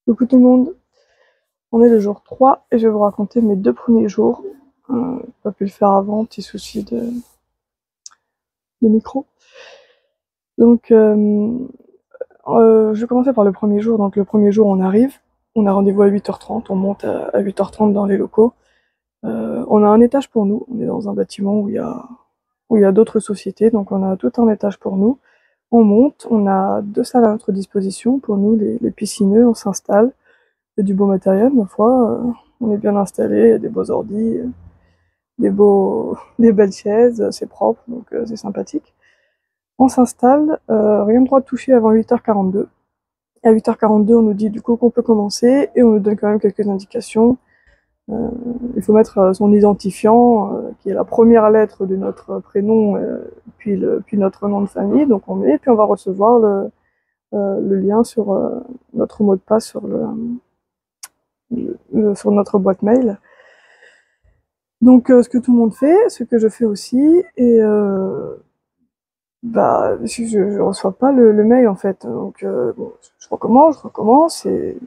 Coucou tout le monde, on est le jour 3 et je vais vous raconter mes 2 premiers jours. J'ai pas pu le faire avant, petit souci de micro. Donc je vais commencer par le premier jour. Donc le premier jour on arrive, on a rendez-vous à 8h30, on monte à 8h30 dans les locaux. On a un étage pour nous, on est dans un bâtiment où il y a d'autres sociétés, donc on a tout un étage pour nous. On monte, on a 2 salles à notre disposition pour nous les piscineux, on s'installe. Il y a du beau matériel, ma foi. On est bien installé, il y a des beaux ordi, des belles chaises, c'est propre, donc c'est sympathique. On s'installe, rien de droit de toucher avant 8h42. À 8h42, on nous dit du coup qu'on peut commencer et on nous donne quand même quelques indications. Il faut mettre son identifiant, qui est la première lettre de notre prénom, puis notre nom de famille. Donc on met, puis on va recevoir le lien sur notre mot de passe sur notre boîte mail. Donc ce que tout le monde fait, ce que je fais aussi, et je reçois pas le mail en fait. Donc bon, je recommence, et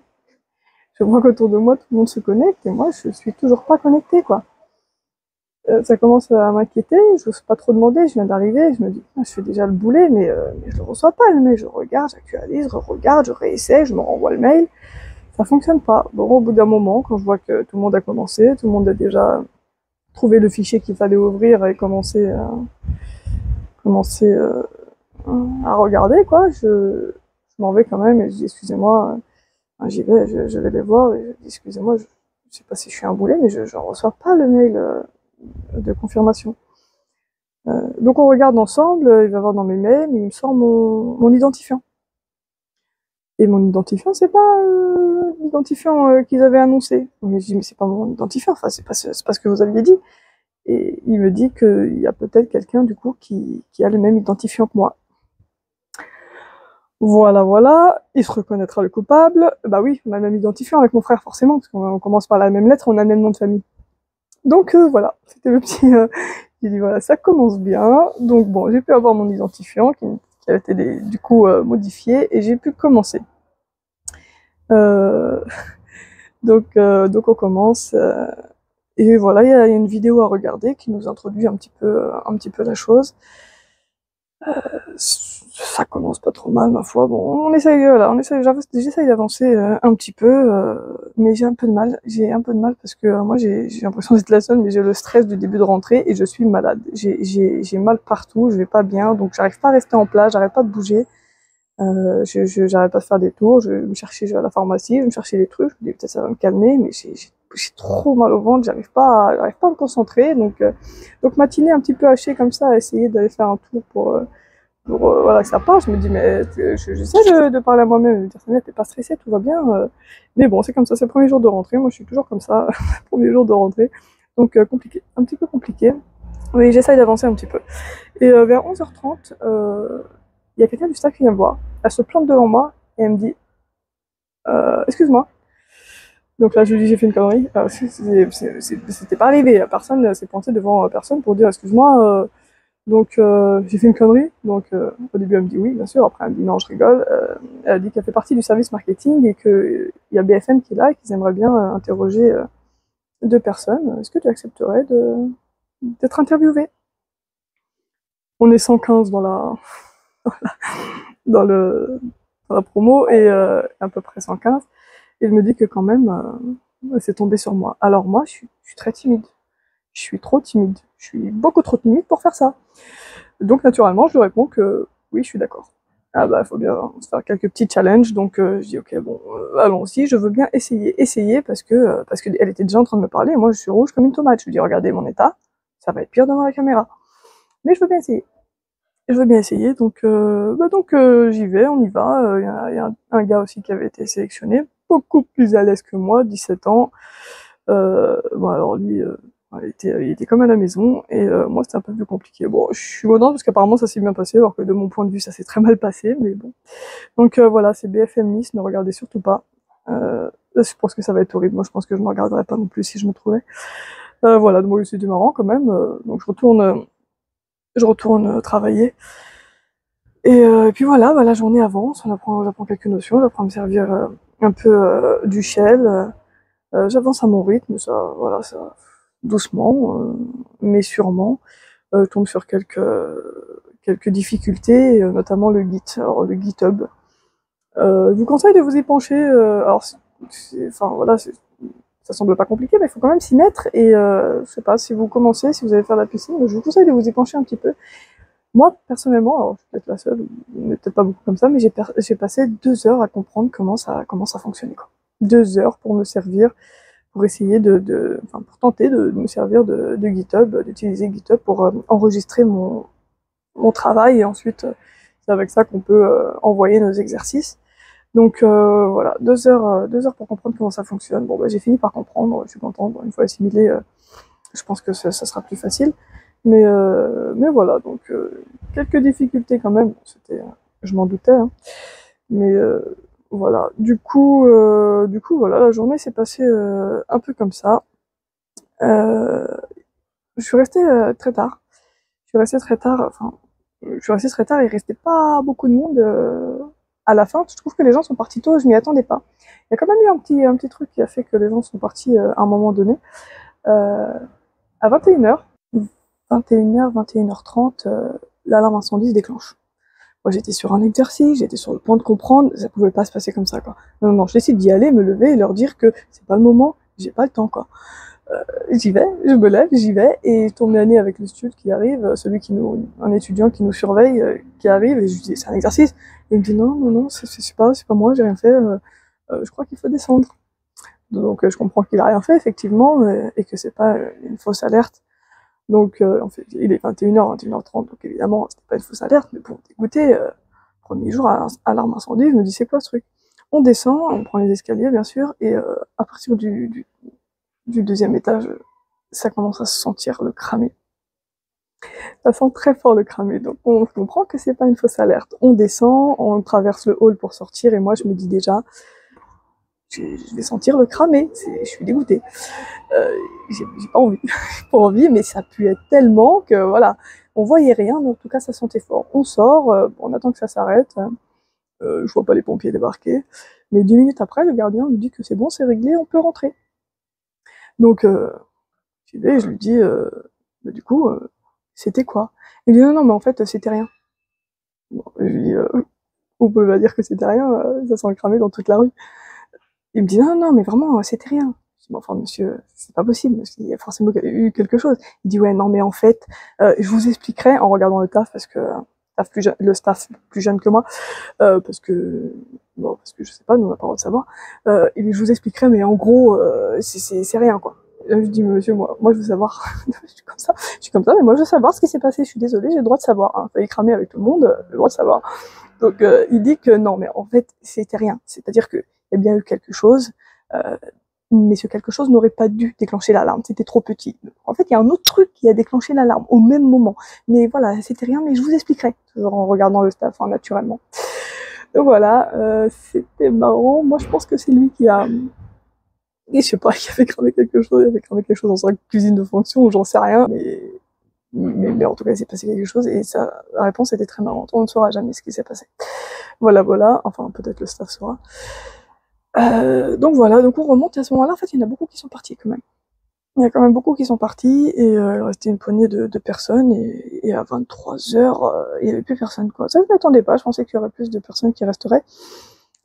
je vois qu'autour de moi tout le monde se connecte, et moi je suis toujours pas connectée quoi. Ça commence à m'inquiéter, j'ose pas trop demander, je viens d'arriver, je me dis, je fais déjà le boulet, mais je le reçois pas le mail, je regarde, j'actualise, je regarde, je réessaie, je me renvoie le mail, ça fonctionne pas. Bon, au bout d'un moment, quand je vois que tout le monde a commencé, tout le monde a déjà trouvé le fichier qu'il fallait ouvrir et commencer à regarder, quoi, je m'en vais quand même et je dis excusez-moi, j'y vais, je vais les voir et je dis excusez-moi, je sais pas si je suis un boulet, mais je ne reçois pas le mail de confirmation. Donc on regarde ensemble, il va voir dans mes mails, il me sort mon identifiant. Et mon identifiant, c'est pas l'identifiant qu'ils avaient annoncé. Mais je dis mais c'est pas mon identifiant, enfin c'est pas ce que vous aviez dit. Et il me dit qu'il y a peut-être quelqu'un du coup qui a le même identifiant que moi. Voilà, voilà, il se reconnaîtra le coupable. Bah oui, on a le même identifiant avec mon frère forcément, parce qu'on commence par la même lettre, on a le même nom de famille. Donc voilà, c'était le petit... j'ai dit voilà, ça commence bien. Donc bon, j'ai pu avoir mon identifiant qui a été du coup modifié et j'ai pu commencer. Euh, donc on commence. Et voilà, il y a une vidéo à regarder qui nous introduit un petit peu la chose. Ça commence pas trop mal, ma foi. Bon, j'essaye d'avancer un petit peu, mais j'ai un peu de mal. J'ai un peu de mal parce que moi, j'ai l'impression d'être la seule, mais j'ai le stress du début de rentrée et je suis malade. J'ai mal partout, je vais pas bien, donc j'arrive pas à rester en place, j'arrête pas de bouger. J'arrête pas de faire des tours, je vais me chercher, je vais à la pharmacie, je vais me chercher des trucs, je me dis peut-être ça va me calmer, mais j'ai trop mal au ventre, j'arrive pas à me concentrer, donc matinée un petit peu hachée comme ça, à essayer d'aller faire un tour pour voilà, que ça part. Je me dis, mais j'essaie de parler à moi-même, de dire, t'es pas stressé, tout va bien. Mais bon, c'est comme ça, c'est le premier jour de rentrée. Moi, je suis toujours comme ça, premier jour de rentrée. Donc, compliqué, un petit peu compliqué. Oui, j'essaye d'avancer un petit peu. Et vers 11h30, il y a quelqu'un du staff qui vient me voir. Elle se plante devant moi et elle me dit, excuse-moi. Donc là, je lui dis, j'ai fait une connerie. C'était pas arrivé. Personne s'est planté devant personne pour dire, excuse-moi. Donc j'ai fait une connerie. Donc au début elle me dit oui, bien sûr. Après elle me dit non, je rigole. Elle a dit qu'elle fait partie du service marketing et qu'il y a BFM qui est là et qu'ils aimeraient bien interroger 2 personnes. Est-ce que tu accepterais d'être interviewée? On est 115 dans le dans la promo et à peu près 115. Et je me dis que quand même c'est tombé sur moi. Alors moi je suis très timide. Je suis trop timide. Je suis beaucoup trop timide pour faire ça. Donc naturellement, je lui réponds que oui, je suis d'accord. Ah bah, faut bien se faire quelques petits challenges, donc je dis ok, bon, allons-y, je veux bien essayer parce que elle était déjà en train de me parler, et moi je suis rouge comme une tomate. Je lui dis regardez mon état, ça va être pire devant la caméra, mais je veux bien essayer. Je veux bien essayer, donc j'y vais, on y va. Y a un gars aussi qui avait été sélectionné, beaucoup plus à l'aise que moi, 17 ans. Bon alors lui, il était comme à la maison, et moi c'était un peu plus compliqué. Bon, je suis contente parce qu'apparemment ça s'est bien passé, alors que de mon point de vue ça s'est très mal passé, mais bon. Donc voilà, c'est BFM Nice, ne regardez surtout pas. Je pense que ça va être horrible, moi je pense que je ne regarderai pas non plus si je me trouvais. Voilà, donc c'était marrant quand même, donc je retourne travailler. Et puis voilà, bah, la journée avance, j'apprends quelques notions, j'apprends à me servir un peu du shell. J'avance à mon rythme, ça, voilà, ça, doucement, mais sûrement. Je tombe sur quelques difficultés, notamment le Git, alors le GitHub. Je vous conseille de vous y pencher. Alors, enfin voilà, ça semble pas compliqué, mais il faut quand même s'y mettre. Et je sais pas, si vous commencez, si vous allez faire la piscine, je vous conseille de vous y pencher un petit peu. Moi, personnellement, alors je suis peut-être la seule, mais peut-être pas beaucoup comme ça, mais j'ai passé 2 heures à comprendre comment ça fonctionnait, quoi. 2 heures pour me servir, pour essayer enfin, pour tenter de me servir de GitHub, d'utiliser GitHub pour enregistrer mon travail, et ensuite, c'est avec ça qu'on peut envoyer nos exercices. Donc voilà, 2 heures pour comprendre comment ça fonctionne. Bon, bah, j'ai fini par comprendre, je suis contente. Bon, une fois assimilé, je pense que ça sera plus facile. Mais voilà, donc quelques difficultés quand même. C'était, je m'en doutais, hein. Mais voilà. Du coup, voilà, la journée s'est passée un peu comme ça. Je suis restée très tard. Je suis restée très tard. Enfin, je suis restée très tard. Il restait pas beaucoup de monde à la fin. Je trouve que les gens sont partis tôt. Je m'y attendais pas. Il y a quand même eu un petit truc qui a fait que les gens sont partis à un moment donné. À 21h, 21h, 21h30, l'alarme incendie se déclenche. Moi, j'étais sur un exercice, j'étais sur le point de comprendre, ça pouvait pas se passer comme ça, quoi. Non, non, je décide d'y aller, me lever et leur dire que c'est pas le moment, j'ai pas le temps, quoi. J'y vais, je me lève, j'y vais, et je tourne le nez avec le stud qui arrive, un étudiant qui nous surveille, qui arrive, et je lui dis, c'est un exercice. Et il me dit, non, non, non, c'est pas moi, j'ai rien fait, je crois qu'il faut descendre. Donc, je comprends qu'il a rien fait, effectivement, et que c'est pas une fausse alerte. Donc, en fait, il est 21h, 21h30, donc évidemment, c'était pas une fausse alerte, mais pour dégoûter, premier jour alarme incendie, je me dis, c'est quoi ce truc? On descend, on prend les escaliers, bien sûr, et à partir du deuxième étage, ça commence à se sentir le cramé. Ça sent très fort le cramé, donc on comprend que c'est pas une fausse alerte. On descend, on traverse le hall pour sortir, et moi, je me dis déjà, je vais sentir le cramé, je suis dégoûtée. J'ai pas envie, j'ai pas envie, mais ça puait tellement que voilà, on voyait rien, mais en tout cas ça sentait fort. On sort, on attend que ça s'arrête, je vois pas les pompiers débarquer, mais 10 minutes après, le gardien lui dit que c'est bon, c'est réglé, on peut rentrer. Donc j'y vais, je lui dis, bah, du coup, c'était quoi? Il dit non, non, mais en fait, c'était rien. Bon, je lui dis, on peut pas dire que c'était rien, ça sent le cramé dans toute la rue. Il me dit non, non, mais vraiment, c'était rien. Je dis, bon, enfin, monsieur, c'est pas possible, il y a forcément eu quelque chose. Il dit, ouais, non, mais en fait, je vous expliquerai en regardant le taf, parce que le staff plus jeune que moi, parce que je sais pas, nous on n'a pas le droit de savoir. Et je vous expliquerai, mais en gros, c'est rien, quoi. Et là, je dis, monsieur, moi je veux savoir. Je suis comme ça, mais moi je veux savoir ce qui s'est passé. Je suis désolée, j'ai le droit de savoir. Hein. Failli cramer avec tout le monde, j'ai le droit de savoir. Donc il dit que non, mais en fait c'était rien. C'est-à-dire que il y a bien eu quelque chose, mais ce quelque chose n'aurait pas dû déclencher l'alarme. C'était trop petit. En fait, il y a un autre truc qui a déclenché l'alarme au même moment. Mais voilà, c'était rien. Mais je vous expliquerai. Toujours en regardant le staff, hein, naturellement. Donc voilà, c'était marrant. Moi, je pense que c'est lui qui a, et je sais pas, qui avait cramé quelque chose. Il avait cramé quelque chose dans sa cuisine de fonction, ou j'en sais rien. Mais en tout cas, il s'est passé quelque chose et la réponse était très marrante. On ne saura jamais ce qui s'est passé. Voilà, voilà. Enfin, peut-être le staff saura. Donc voilà, donc on remonte, et à ce moment-là, en fait, il y en a beaucoup qui sont partis quand même. Il y a quand même beaucoup qui sont partis, et il restait une poignée de personnes, et à 23h, il y avait plus personne, quoi. Ça, je m'attendais pas, je pensais qu'il y aurait plus de personnes qui resteraient.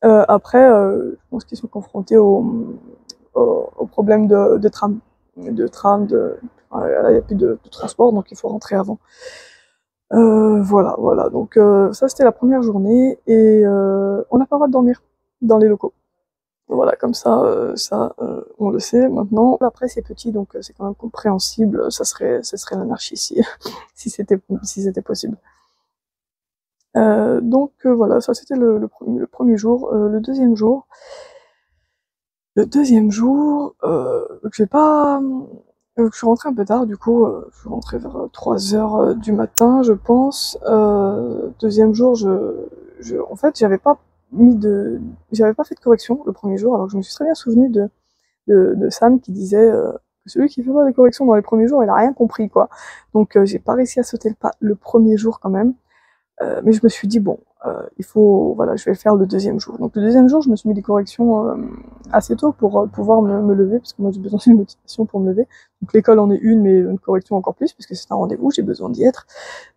Après, je pense qu'ils sont confrontés au problème de tram. Il n'y a plus de transport, donc il faut rentrer avant. Voilà. Donc ça, c'était la première journée, et on n'a pas le droit de dormir dans les locaux. Voilà, comme ça, on le sait maintenant. Après, c'est petit, donc c'est quand même compréhensible. Ça serait l'anarchie si c'était possible. Donc voilà, ça c'était le premier jour. Le deuxième jour, j'ai pas, je suis rentrée un peu tard, du coup, je suis rentrée vers 3h du matin, je pense. Deuxième jour, en fait, j'avais pas fait de correction le premier jour, alors que je me suis très bien souvenue de Sam qui disait que celui qui fait pas des corrections dans les premiers jours, il a rien compris, quoi. Donc j'ai pas réussi à sauter le pas le premier jour quand même. Mais je me suis dit, bon, il faut, voilà, je vais le faire le deuxième jour. Donc le deuxième jour, je me suis mis des corrections assez tôt pour pouvoir me lever, parce que moi j'ai besoin d'une motivation pour me lever. Donc l'école en est une, mais une correction encore plus, puisque c'est un rendez-vous, j'ai besoin d'y être.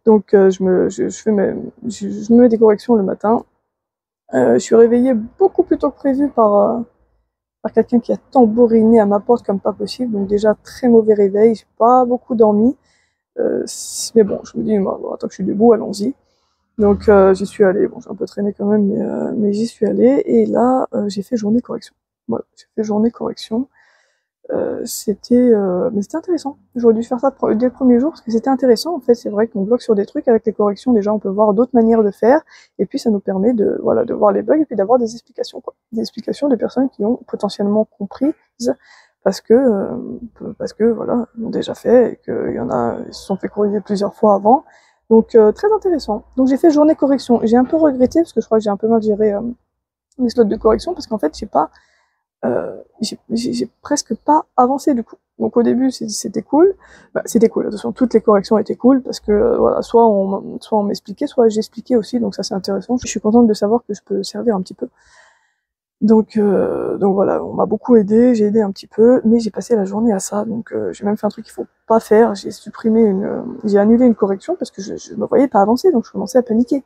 Donc je me mets des corrections le matin. Je suis réveillée beaucoup plus tôt que prévu par quelqu'un qui a tambouriné à ma porte comme pas possible. Donc déjà très mauvais réveil, j'ai pas beaucoup dormi. Mais bon, je me dis, bon, attends que je suis debout, allons-y. Donc j'y suis allée, bon j'ai un peu traîné quand même, mais j'y suis allée, et là j'ai fait journée correction. Voilà, j'ai fait journée correction. Mais c'était intéressant. J'aurais dû faire ça dès le premier jour, parce que c'était intéressant. En fait, c'est vrai qu'on bloque sur des trucs avec les corrections, déjà on peut voir d'autres manières de faire, et puis ça nous permet de, voilà, de voir les bugs, et puis d'avoir des explications, quoi. Des explications de personnes qui ont potentiellement compris, parce que voilà, ils l'ont déjà fait, et qu'il y en a, ils se sont fait corriger plusieurs fois avant. Donc très intéressant. Donc j'ai fait journée correction. J'ai un peu regretté, parce que je crois que j'ai un peu mal géré les slots de correction, parce qu'en fait j'ai presque pas avancé du coup. Donc au début c'était cool, c'était cool, attention, toutes les corrections étaient cool, parce que voilà, soit on m'expliquait, soit j'expliquais aussi, donc ça c'est intéressant. Je suis contente de savoir que je peux servir un petit peu. Donc voilà, on m'a beaucoup aidé, j'ai aidé un petit peu, mais j'ai passé la journée à ça. Donc j'ai même fait un truc qu'il faut pas faire, j'ai annulé une correction parce que je me voyais pas avancer, donc je commençais à paniquer.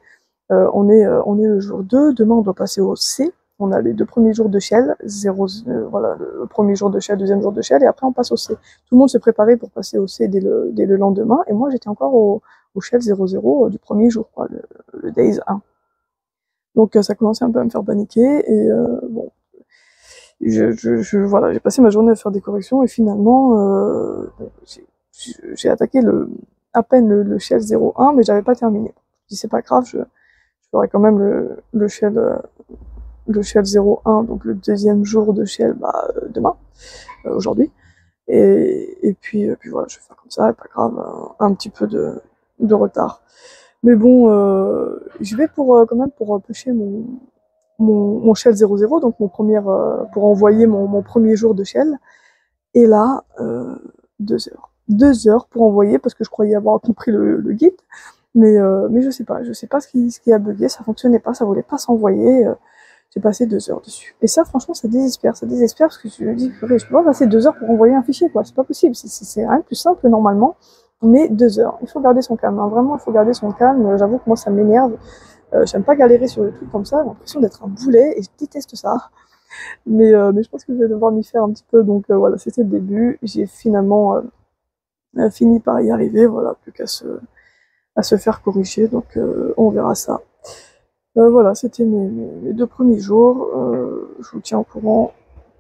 On est le jour 2, demain on doit passer au C. On a les 2 premiers jours de Shell, voilà, le premier jour de Shell, deuxième jour de Shell, et après on passe au C. Tout le monde se préparait pour passer au C dès le lendemain, et moi j'étais encore au Shell 0,0 du premier jour, quoi, le Days 1. Donc ça commençait un peu à me faire paniquer, et bon, voilà, j'ai passé ma journée à faire des corrections, et finalement j'ai attaqué à peine le Shell 0,1, mais j'avais pas terminé. Je dis c'est pas grave, je ferai quand même le Shell 0,1, donc le deuxième jour de Shell, demain, aujourd'hui. Et puis voilà, je vais faire comme ça, pas grave, un petit peu de retard. Mais bon, je vais quand même pour pusher mon Shell 0,0, donc pour envoyer mon premier jour de Shell. Et là, 2 heures. 2 heures pour envoyer, parce que je croyais avoir compris le guide. Mais je sais pas ce qui a bugué, ça fonctionnait pas, ça voulait pas s'envoyer. J'ai passé 2 heures dessus. Et ça, franchement, ça désespère parce que tu me dis, je peux pas passer 2 heures pour envoyer un fichier, quoi. C'est pas possible. C'est rien de plus simple normalement. Mais 2 heures. Il faut garder son calme, hein. Vraiment, il faut garder son calme. J'avoue que moi, ça m'énerve. J'aime pas galérer sur des trucs comme ça. J'ai l'impression d'être un boulet et je déteste ça. Mais je pense que je vais devoir m'y faire un petit peu. Donc voilà, c'était le début. J'ai finalement fini par y arriver. Voilà, plus qu'à se faire corriger. Donc on verra ça. Voilà, c'était mes 2 premiers jours. Je vous tiens au courant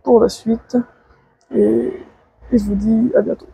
pour la suite. Et je vous dis à bientôt.